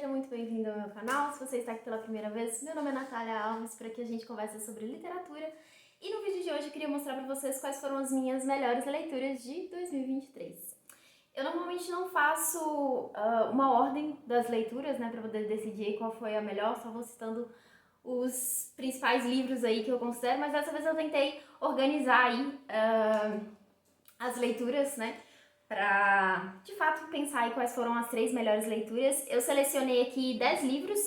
seja muito bem-vindo ao meu canal. Se você está aqui pela primeira vez, meu nome é Natália Alves, por aqui a gente conversa sobre literatura. E no vídeo de hoje eu queria mostrar para vocês quais foram as minhas melhores leituras de 2023. Eu normalmente não faço uma ordem das leituras, né, para poder decidir qual foi a melhor, só vou citando os principais livros aí que eu considero, mas dessa vez eu tentei organizar aí as leituras, né, para de fato pensar aí quais foram as 3 melhores leituras. Eu selecionei aqui 10 livros,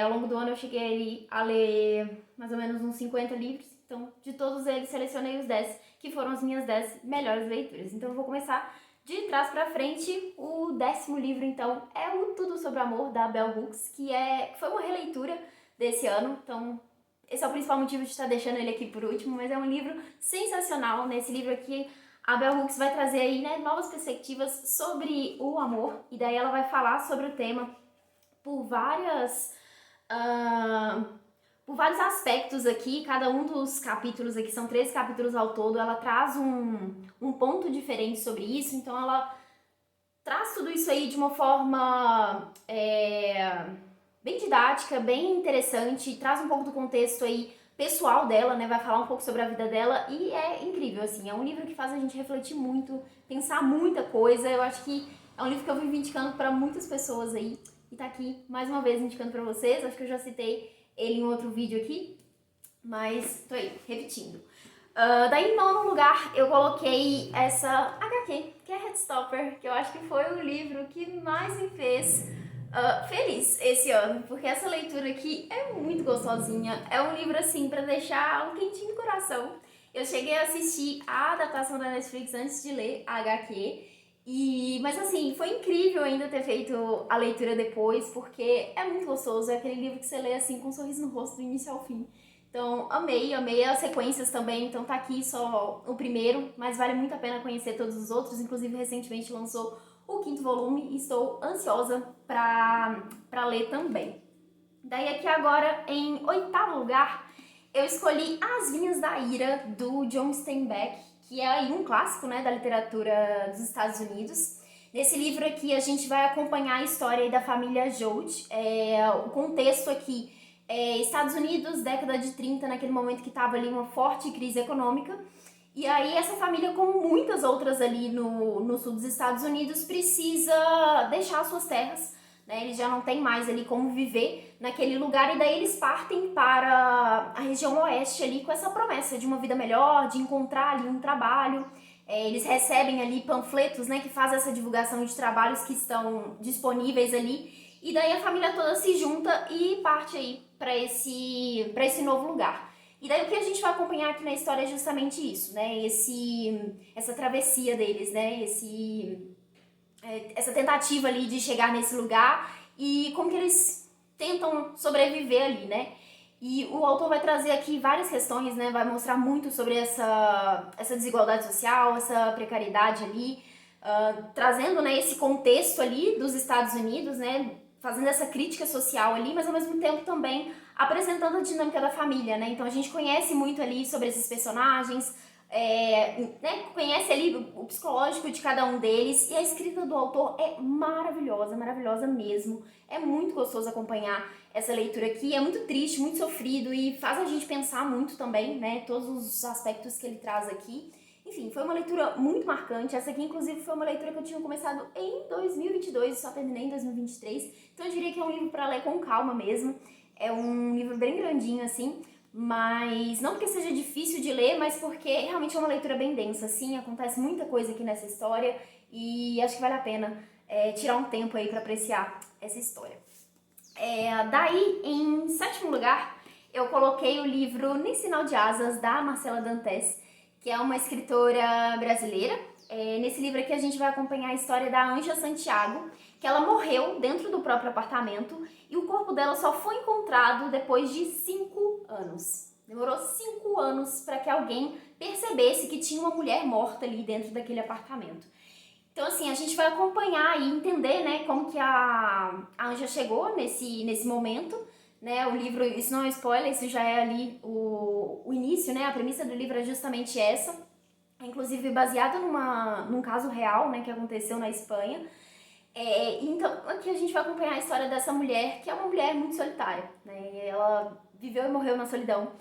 ao longo do ano eu cheguei a ler mais ou menos uns 50 livros, então de todos eles selecionei os 10 que foram as minhas 10 melhores leituras. Então eu vou começar de trás para frente. O 10º livro então é o Tudo Sobre o Amor, da Bell Hooks, que foi uma releitura desse ano, então esse é o principal motivo de estar deixando ele aqui por último, mas é um livro sensacional. Nesse livro aqui, a Bell Hooks vai trazer aí, né, novas perspectivas sobre o amor, e daí ela vai falar sobre o tema por vários aspectos aqui. Cada um dos capítulos aqui, são 13 capítulos ao todo, ela traz um ponto diferente sobre isso, então ela traz tudo isso aí de uma forma bem didática, bem interessante, traz um pouco do contexto aí pessoal dela, né, vai falar um pouco sobre a vida dela, e é incrível, assim, é um livro que faz a gente refletir muito, pensar muita coisa. Eu acho que é um livro que eu vim indicando para muitas pessoas aí, e tá aqui mais uma vez indicando para vocês. Acho que eu já citei ele em outro vídeo aqui, mas tô aí, repetindo. Daí em nono lugar eu coloquei essa HQ, que é Heartstopper, que eu acho que foi o livro que mais me fez feliz esse ano, porque essa leitura aqui é muito gostosinha. É um livro assim pra deixar um quentinho no coração. Eu cheguei a assistir a adaptação da Netflix antes de ler a HQ, mas assim, foi incrível ainda ter feito a leitura depois, porque é muito gostoso. É aquele livro que você lê assim com um sorriso no rosto do início ao fim. Então, amei as sequências também. Então tá aqui só o primeiro, mas vale muito a pena conhecer todos os outros. Inclusive, recentemente lançou o 5º volume e estou ansiosa pra ler também. Daí aqui agora, em 8º lugar, eu escolhi As Vinhas da Ira, do John Steinbeck, que é aí um clássico, né, da literatura dos Estados Unidos. Nesse livro aqui a gente vai acompanhar a história aí da família Joad. O contexto aqui Estados Unidos, década de 30, naquele momento que estava ali uma forte crise econômica. E aí essa família, como muitas outras ali no sul dos Estados Unidos, precisa deixar suas terras, né? Eles já não têm mais ali como viver naquele lugar, e daí eles partem para a região oeste ali com essa promessa de uma vida melhor, de encontrar ali um trabalho. Eles recebem ali panfletos, né, que fazem essa divulgação de trabalhos que estão disponíveis ali. E daí a família toda se junta e parte aí para esse novo lugar. E daí o que a gente vai acompanhar aqui na história é justamente isso, né? Essa travessia deles, né? Essa tentativa ali de chegar nesse lugar e como que eles tentam sobreviver ali, né? E o autor vai trazer aqui várias questões, né? Vai mostrar muito sobre essa desigualdade social, essa precariedade ali, trazendo, né, esse contexto ali dos Estados Unidos, né? Fazendo essa crítica social ali, mas ao mesmo tempo também apresentando a dinâmica da família, né? Então a gente conhece muito ali sobre esses personagens, né? Conhece ali o psicológico de cada um deles, e a escrita do autor é maravilhosa, maravilhosa mesmo. É muito gostoso acompanhar essa leitura aqui, é muito triste, muito sofrido, e faz a gente pensar muito também, né? Todos os aspectos que ele traz aqui. Enfim, foi uma leitura muito marcante. Essa aqui, inclusive, foi uma leitura que eu tinha começado em 2022 e só terminei em 2023. Então eu diria que é um livro para ler com calma mesmo. É um livro bem grandinho, assim, mas não porque seja difícil de ler, mas porque realmente é uma leitura bem densa, assim. Acontece muita coisa aqui nessa história e acho que vale a pena tirar um tempo aí para apreciar essa história. Daí, em 7º lugar, eu coloquei o livro Nem Sinal de Asas, da Marcela Dantes, que é uma escritora brasileira. Nesse livro aqui a gente vai acompanhar a história da Anja Santiago, que ela morreu dentro do próprio apartamento e o corpo dela só foi encontrado depois de 5 anos. Demorou 5 anos para que alguém percebesse que tinha uma mulher morta ali dentro daquele apartamento. Então, assim, a gente vai acompanhar e entender, né, como que a Anja chegou nesse momento, né? O livro, isso não é spoiler, isso já é ali o início, né? A premissa do livro é justamente essa, inclusive baseada num caso real, né, que aconteceu na Espanha. Então, aqui a gente vai acompanhar a história dessa mulher, que é uma mulher muito solitária, né? Ela viveu e morreu na solidão.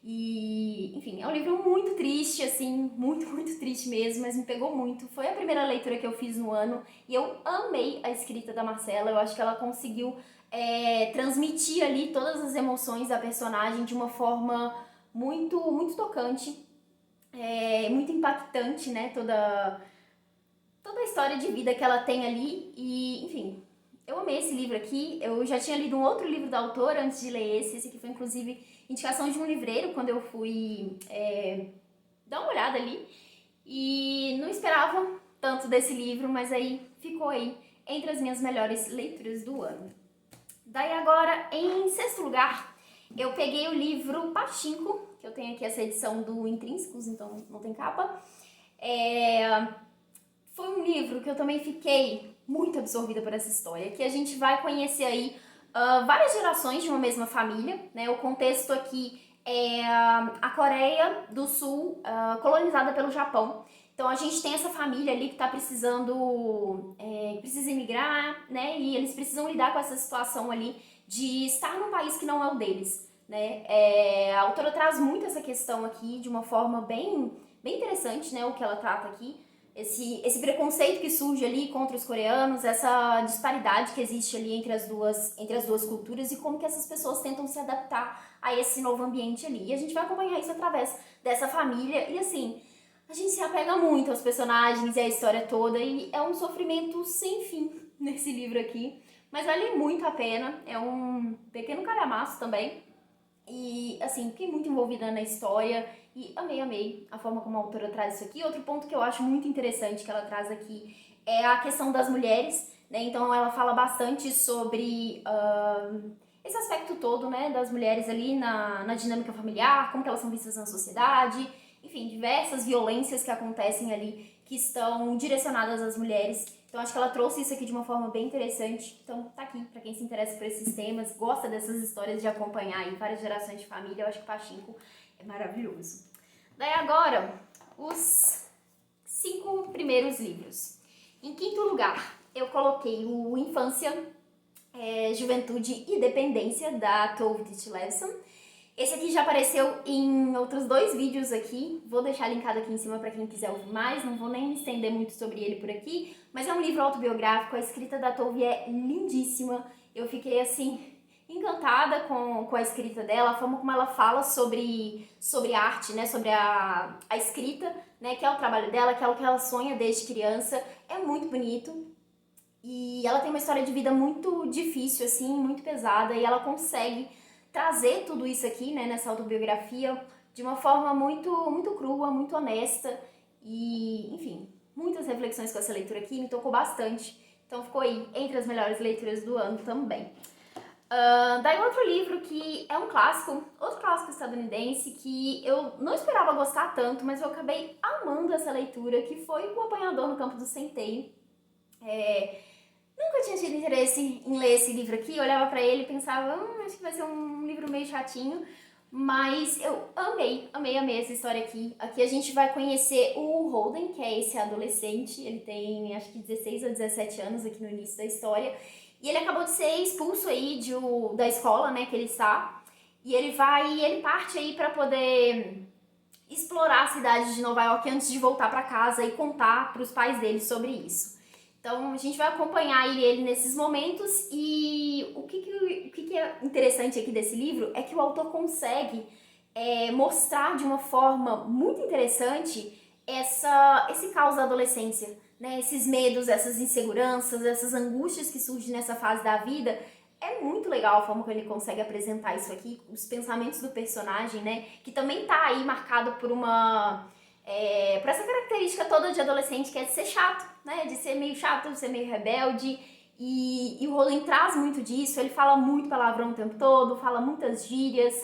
E, enfim, é um livro muito triste, assim, muito, muito triste mesmo, mas me pegou muito. Foi a primeira leitura que eu fiz no ano e eu amei a escrita da Marcela. Eu acho que ela conseguiu transmitir ali todas as emoções da personagem de uma forma muito, muito tocante, muito impactante, né? Toda a história de vida que ela tem ali e, enfim, eu amei esse livro aqui. Eu já tinha lido um outro livro da autora antes de ler esse aqui foi inclusive indicação de um livreiro quando eu fui dar uma olhada ali e não esperava tanto desse livro, mas aí ficou aí entre as minhas melhores leituras do ano. Daí agora, em sexto lugar, eu peguei o livro Pachinko, que eu tenho aqui essa edição do Intrínsecos, então não tem capa. Foi um livro que eu também fiquei muito absorvida por essa história, que a gente vai conhecer aí várias gerações de uma mesma família, né? O contexto aqui é a Coreia do Sul colonizada pelo Japão. Então a gente tem essa família ali que está precisa emigrar, né? E eles precisam lidar com essa situação ali de estar num país que não é o deles, né? A autora traz muito essa questão aqui de uma forma bem, bem interessante, né? O que ela trata aqui. Esse preconceito que surge ali contra os coreanos, essa disparidade que existe ali entre as duas culturas e como que essas pessoas tentam se adaptar a esse novo ambiente ali. E a gente vai acompanhar isso através dessa família e assim, a gente se apega muito aos personagens e à história toda e é um sofrimento sem fim nesse livro aqui, mas vale muito a pena, é um pequeno calhamaço também. E, assim, fiquei muito envolvida na história e amei a forma como a autora traz isso aqui. Outro ponto que eu acho muito interessante que ela traz aqui é a questão das mulheres, né? Então ela fala bastante sobre esse aspecto todo, né, das mulheres ali na dinâmica familiar, como que elas são vistas na sociedade, enfim, diversas violências que acontecem ali que estão direcionadas às mulheres. Então acho que ela trouxe isso aqui de uma forma bem interessante. Então tá aqui, pra quem se interessa por esses temas, gosta dessas histórias de acompanhar aí várias gerações de família, eu acho que Pachinko é maravilhoso. Daí agora, os 5 primeiros livros. Em quinto lugar, eu coloquei o Infância, Juventude e Dependência, da Tove Ditlevson. Esse aqui já apareceu em outros 2 vídeos aqui, vou deixar linkado aqui em cima para quem quiser ouvir mais, não vou nem me estender muito sobre ele por aqui, mas é um livro autobiográfico, a escrita da Tove é lindíssima, eu fiquei assim encantada com a escrita dela, a forma como ela fala sobre arte, né, sobre a escrita, né, que é o trabalho dela, que é o que ela sonha desde criança, é muito bonito. E ela tem uma história de vida muito difícil, assim, muito pesada, e ela consegue trazer tudo isso aqui, né, nessa autobiografia, de uma forma muito, muito crua, muito honesta, e, enfim, muitas reflexões com essa leitura aqui, me tocou bastante, então ficou aí entre as melhores leituras do ano também. Daí outro livro que é um clássico, outro clássico estadunidense, que eu não esperava gostar tanto, mas eu acabei amando essa leitura, que foi O Apanhador no Campo do Centeio. Nunca tinha tido interesse em ler esse livro aqui, eu olhava pra ele e pensava, acho que vai ser um livro meio chatinho, mas eu amei essa história aqui. Aqui a gente vai conhecer o Holden, que é esse adolescente, ele tem acho que 16 ou 17 anos aqui no início da história, e ele acabou de ser expulso aí da escola, né, que ele está, e ele parte aí pra poder explorar a cidade de Nova York antes de voltar pra casa e contar pros pais dele sobre isso. Então a gente vai acompanhar ele nesses momentos e o que é interessante aqui desse livro é que o autor consegue mostrar de uma forma muito interessante esse caos da adolescência, né? Esses medos, essas inseguranças, essas angústias que surgem nessa fase da vida. É muito legal a forma como ele consegue apresentar isso aqui, os pensamentos do personagem, né? Que também tá aí marcado por essa característica toda de adolescente que é de ser chato, né? De ser meio chato, de ser meio rebelde. E o Rowling traz muito disso, ele fala muito palavrão o tempo todo, fala muitas gírias.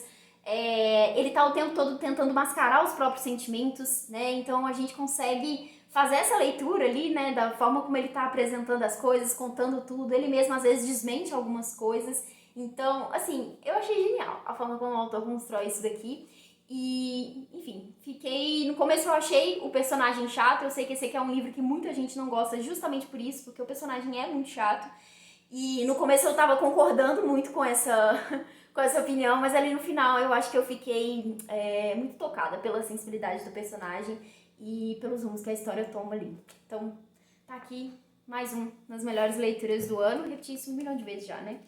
Ele tá o tempo todo tentando mascarar os próprios sentimentos, né? Então a gente consegue fazer essa leitura ali, né? Da forma como ele tá apresentando as coisas, contando tudo. Ele mesmo às vezes desmente algumas coisas. Então, assim, eu achei genial a forma como o autor constrói isso daqui. E, enfim, no começo eu achei o personagem chato, eu sei que esse aqui é um livro que muita gente não gosta justamente por isso, porque o personagem é muito chato. E no começo eu tava concordando muito com essa, com essa opinião, mas ali no final eu acho que eu fiquei muito tocada pela sensibilidade do personagem e pelos rumos que a história toma ali. Então, tá aqui mais um das melhores leituras do ano. Repeti isso 1 milhão de vezes já, né?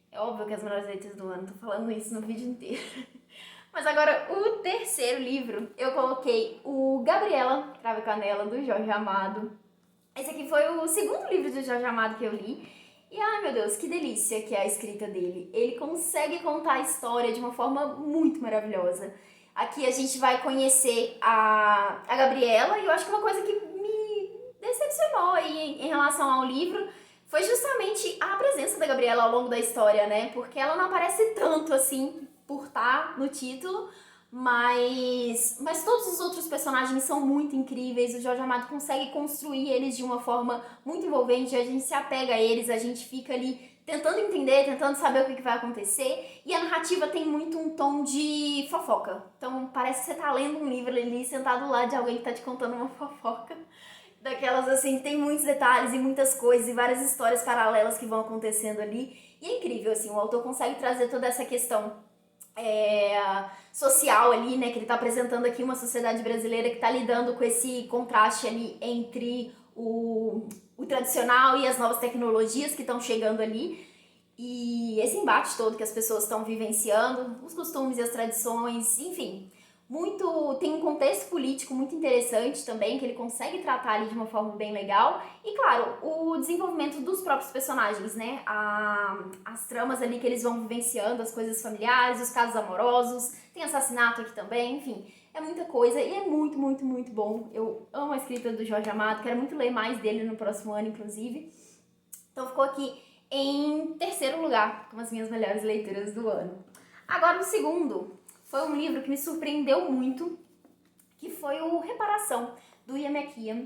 É óbvio que as melhores leituras do ano, tô falando isso no vídeo inteiro. Mas agora, o terceiro livro, eu coloquei o Gabriela, Cravo e Canela, do Jorge Amado. Esse aqui foi o segundo livro do Jorge Amado que eu li. E, ai meu Deus, que delícia que é a escrita dele. Ele consegue contar a história de uma forma muito maravilhosa. Aqui a gente vai conhecer a Gabriela, e eu acho que uma coisa que me decepcionou aí em relação ao livro foi justamente a presença da Gabriela ao longo da história, né? Porque ela não aparece tanto assim por estar no título, mas todos os outros personagens são muito incríveis. O Jorge Amado consegue construir eles de uma forma muito envolvente, a gente se apega a eles, a gente fica ali tentando entender, tentando saber o que vai acontecer, e a narrativa tem muito um tom de fofoca. Então parece que você tá lendo um livro ali, sentado lá de alguém que tá te contando uma fofoca. Daquelas assim, tem muitos detalhes e muitas coisas e várias histórias paralelas que vão acontecendo ali. E é incrível, assim, o autor consegue trazer toda essa questão social ali, né, que ele tá apresentando aqui uma sociedade brasileira que tá lidando com esse contraste ali entre o tradicional e as novas tecnologias que estão chegando ali, e esse embate todo que as pessoas estão vivenciando, os costumes e as tradições, enfim, tem um contexto político muito interessante também, que ele consegue tratar ali de uma forma bem legal. E claro, o desenvolvimento dos próprios personagens, né? As tramas ali que eles vão vivenciando, as coisas familiares, os casos amorosos, tem assassinato aqui também, enfim. É muita coisa e é muito, muito, muito bom. Eu amo a escrita do Jorge Amado, quero muito ler mais dele no próximo ano, inclusive. Então ficou aqui em terceiro lugar, com as minhas melhores leituras do ano. Agora o segundo foi um livro que me surpreendeu muito, que foi o Reparação, do Ian McKean.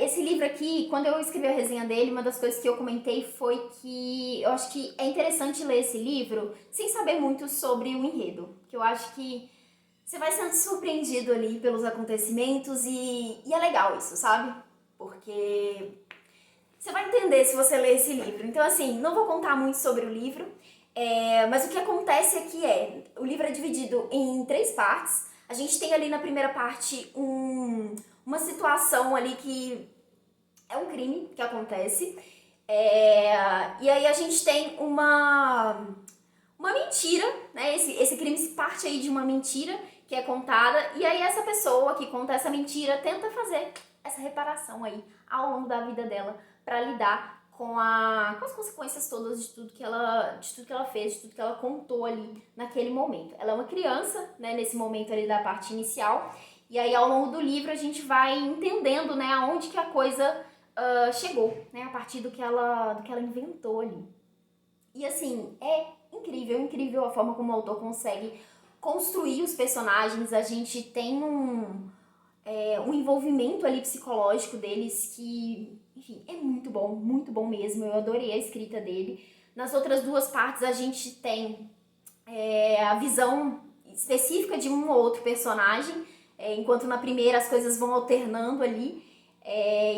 Esse livro aqui, quando eu escrevi a resenha dele, uma das coisas que eu comentei foi que eu acho que é interessante ler esse livro sem saber muito sobre o enredo, que eu acho que você vai sendo surpreendido ali pelos acontecimentos e é legal isso, sabe? Porque você vai entender se você ler esse livro. Então, assim, não vou contar muito sobre o livro, mas o que acontece aqui o livro é dividido em 3 partes. A gente tem ali na primeira parte uma situação ali que é um crime que acontece. E aí a gente tem uma mentira, né? Esse crime se parte aí de uma mentira que é contada, e aí essa pessoa que conta essa mentira tenta fazer essa reparação aí ao longo da vida dela para lidar com as consequências todas de tudo que ela fez, de tudo que ela contou ali naquele momento. Ela é uma criança, né, nesse momento ali da parte inicial, e aí ao longo do livro a gente vai entendendo, né, aonde que a coisa chegou, né, a partir do que ela inventou ali. E assim, é incrível, incrível a forma como o autor consegue construir os personagens. A gente tem um envolvimento ali psicológico deles que, enfim, é muito bom mesmo. Eu adorei a escrita dele. Nas outras 2 partes a gente tem a visão específica de um ou outro personagem, enquanto na primeira as coisas vão alternando ali.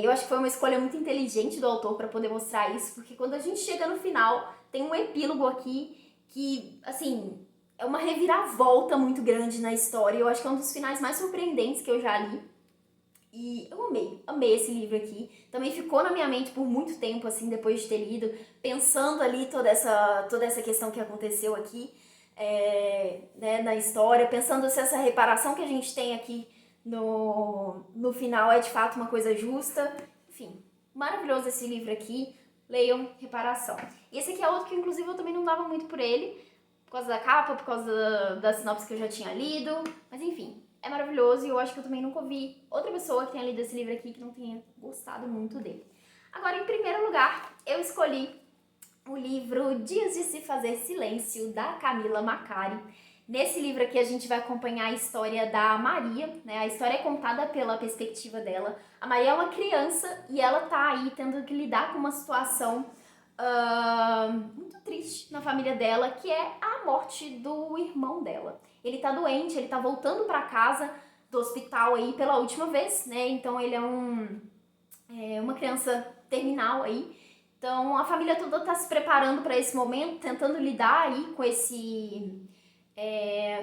Eu acho que foi uma escolha muito inteligente do autor para poder mostrar isso, porque quando a gente chega no final, tem um epílogo aqui que, assim, é uma reviravolta muito grande na história. Eu acho que é um dos finais mais surpreendentes que eu já li. E eu amei esse livro aqui. Também ficou na minha mente por muito tempo, assim, depois de ter lido, pensando ali toda essa questão que aconteceu aqui, né, na história, pensando se essa reparação que a gente tem aqui no final é de fato uma coisa justa. Enfim, maravilhoso esse livro aqui. Leiam Reparação. E esse aqui é outro que, inclusive, eu também não dava muito por ele, por causa da capa, por causa da sinopse que eu já tinha lido. Mas enfim, é maravilhoso, e eu acho que eu também nunca ouvi outra pessoa que tenha lido esse livro aqui que não tenha gostado muito dele. Agora, em primeiro lugar, eu escolhi o livro Dias de se Fazer Silêncio, da Camila Macari. Nesse livro aqui a gente vai acompanhar a história da Maria, né? A história é contada pela perspectiva dela. A Maria é uma criança e ela tá aí tendo que lidar com uma situação muito triste na família dela, que é a morte do irmão dela. Ele tá doente, ele tá voltando pra casa do hospital aí pela última vez, né? Então ele é uma criança terminal aí. Então a família toda tá se preparando para esse momento, tentando lidar aí com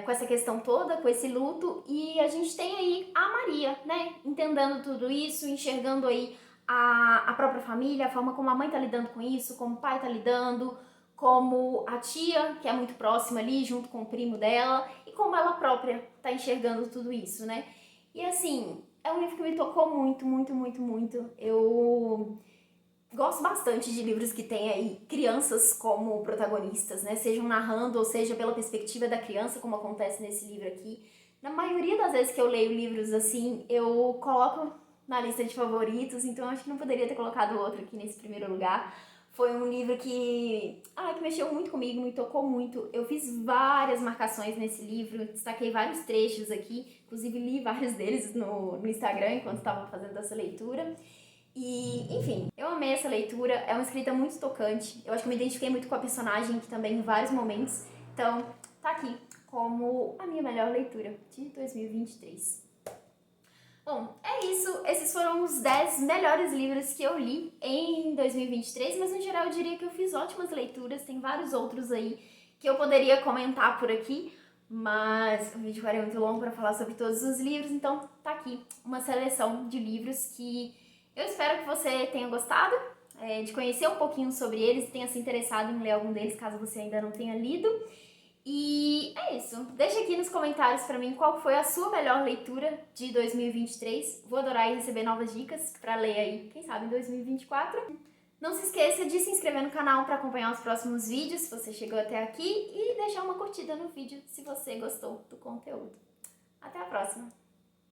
com essa questão toda, com esse luto, e a gente tem aí a Maria, né, entendendo tudo isso, enxergando aí a própria família, a forma como a mãe tá lidando com isso, como o pai tá lidando, como a tia, que é muito próxima ali, junto com o primo dela, e como ela própria tá enxergando tudo isso, né. E assim, é um livro que me tocou muito, muito, muito, muito. Eu gosto bastante de livros que tem aí crianças como protagonistas, né? Sejam narrando ou seja pela perspectiva da criança, como acontece nesse livro aqui. Na maioria das vezes que eu leio livros assim, eu coloco na lista de favoritos, então acho que não poderia ter colocado outro aqui nesse primeiro lugar. Foi um livro que mexeu muito comigo, me tocou muito. Eu fiz várias marcações nesse livro, destaquei vários trechos aqui, inclusive li vários deles no Instagram enquanto estava fazendo essa leitura. E, enfim, eu amei essa leitura, é uma escrita muito tocante, eu acho que eu me identifiquei muito com a personagem aqui também em vários momentos, então tá aqui como a minha melhor leitura de 2023. Bom, é isso, esses foram os 10 melhores livros que eu li em 2023, mas no geral eu diria que eu fiz ótimas leituras, tem vários outros aí que eu poderia comentar por aqui, mas o vídeo ficaria muito longo para falar sobre todos os livros, então tá aqui uma seleção de livros que eu espero que você tenha gostado de conhecer um pouquinho sobre eles e tenha se interessado em ler algum deles, caso você ainda não tenha lido. E é isso. Deixa aqui nos comentários pra mim qual foi a sua melhor leitura de 2023. Vou adorar receber novas dicas pra ler aí, quem sabe, em 2024. Não se esqueça de se inscrever no canal para acompanhar os próximos vídeos, se você chegou até aqui, e deixar uma curtida no vídeo se você gostou do conteúdo. Até a próxima!